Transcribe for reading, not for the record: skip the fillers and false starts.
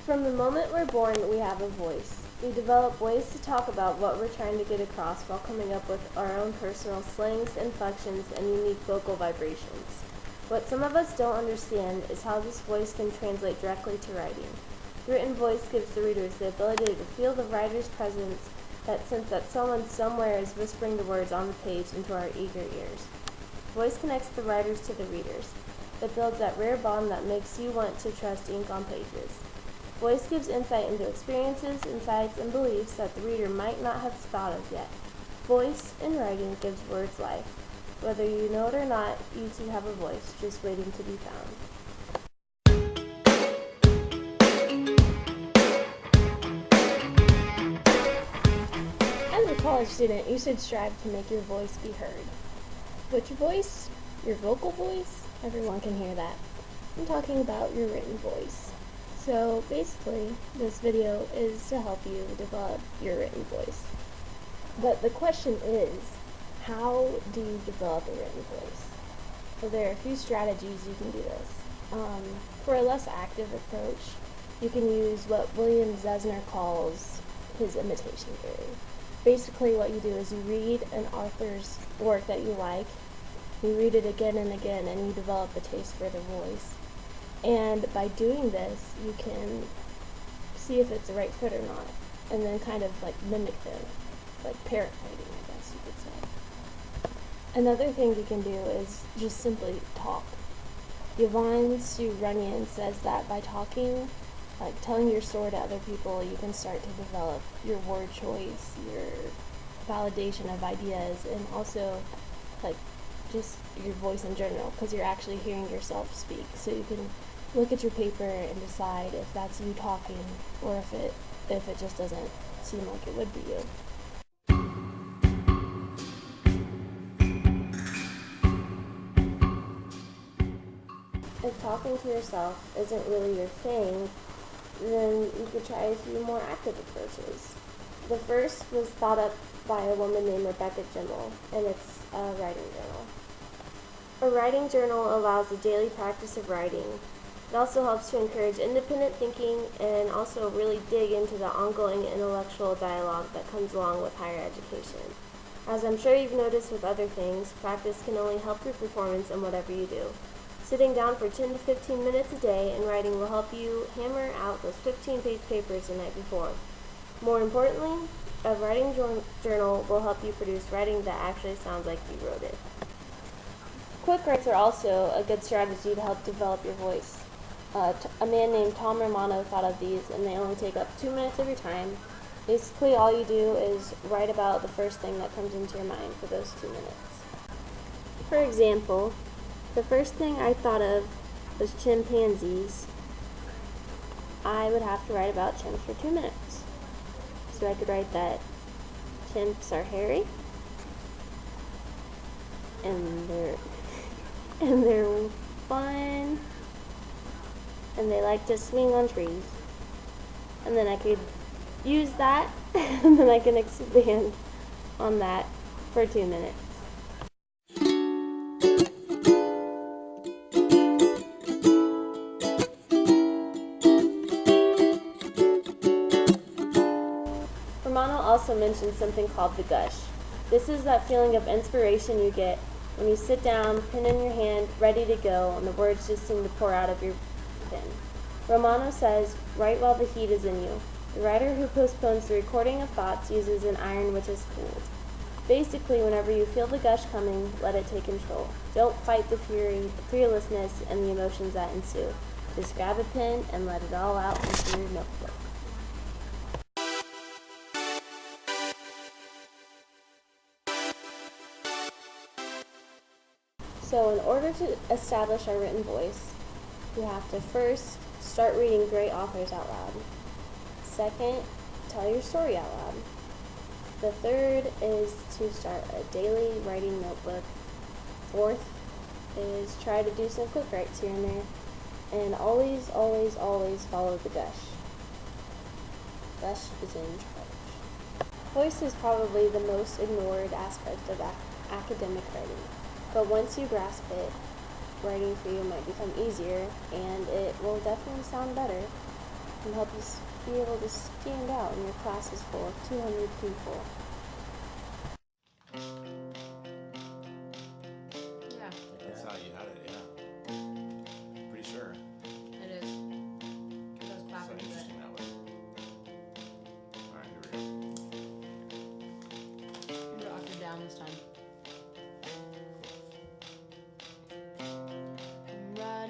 From the moment we're born, we have a voice. We develop ways to talk about what we're trying to get across while coming up with our own personal slangs, inflections, and unique vocal vibrations. What some of us don't understand is how this voice can translate directly to writing. The written voice gives the readers the ability to feel the writer's presence, that sense that someone somewhere is whispering the words on the page into our eager ears. Voice connects the writers to the readers. It builds that rare bond that makes you want to trust ink on pages. Voice gives insight into experiences, insights, and beliefs that the reader might not have thought of yet. Voice in writing gives words life. Whether you know it or not, you too have a voice just waiting to be found. As a college student, you should strive to make your voice be heard. What's your voice? Your vocal voice? Everyone can hear that. I'm talking about your written voice. So basically, this video is to help you develop your written voice. But the question is, how do you develop a written voice? So there are a few strategies you can do this. For a less active approach, you can use what William Zesner calls his imitation theory. Basically what you do is you read an author's work that you like, you read it again and again, and you develop a taste for their voice. And by doing this, you can see if it's the right fit or not, and then kind of like mimic them, like parrot writing, I guess you could say. Another thing you can do is just simply talk. Yvonne Sue Runyon says that by talking, like telling your story to other people, you can start to develop your word choice, your validation of ideas, and also like just your voice in general, because you're actually hearing yourself speak. So you can look at your paper and decide if that's you talking or if it just doesn't seem like it would be you. If talking to yourself isn't really your thing, then you could try a few more active approaches. The first was thought up by a woman named Rebecca Jimmel, and it's a writing journal. A writing journal allows the daily practice of writing. It also helps to encourage independent thinking and also really dig into the ongoing intellectual dialogue that comes along with higher education. As I'm sure you've noticed with other things, practice can only help your performance in whatever you do. Sitting down for 10 to 15 minutes a day and writing will help you hammer out those 15-page papers the night before. More importantly, a writing journal will help you produce writing that actually sounds like you wrote it. Quick writes are also a good strategy to help develop your voice. A man named Tom Romano thought of these, and they only take up 2 minutes of your time. Basically, all you do is write about the first thing that comes into your mind for those 2 minutes. For example, the first thing I thought of was chimpanzees. I would have to write about chimps for 2 minutes. So I could write that chimps are hairy, and they're fun, and they like to swing on trees. And then I could use that, and then I can expand on that for 2 minutes. Romano also mentioned something called the gush. This is that feeling of inspiration you get when you sit down, pen in your hand, ready to go, and the words just seem to pour out of your pen. Romano says, write while the heat is in you. The writer who postpones the recording of thoughts uses an iron which is cooled. Basically, whenever you feel the gush coming, let it take control. Don't fight the fury, the fearlessness, and the emotions that ensue. Just grab a pen and let it all out into your notebook. So in order to establish our written voice, you have to first start reading great authors out loud. Second, tell your story out loud. The third is to start a daily writing notebook. Fourth is try to do some quick writes here and there. And always, always, always follow the gush. Gush is in charge. Voice is probably the most ignored aspect of academic writing. But once you grasp it, writing for you might become easier, and it will definitely sound better. and help you be able to stand out in your classes full of 200 people. Yeah. That's how you had it.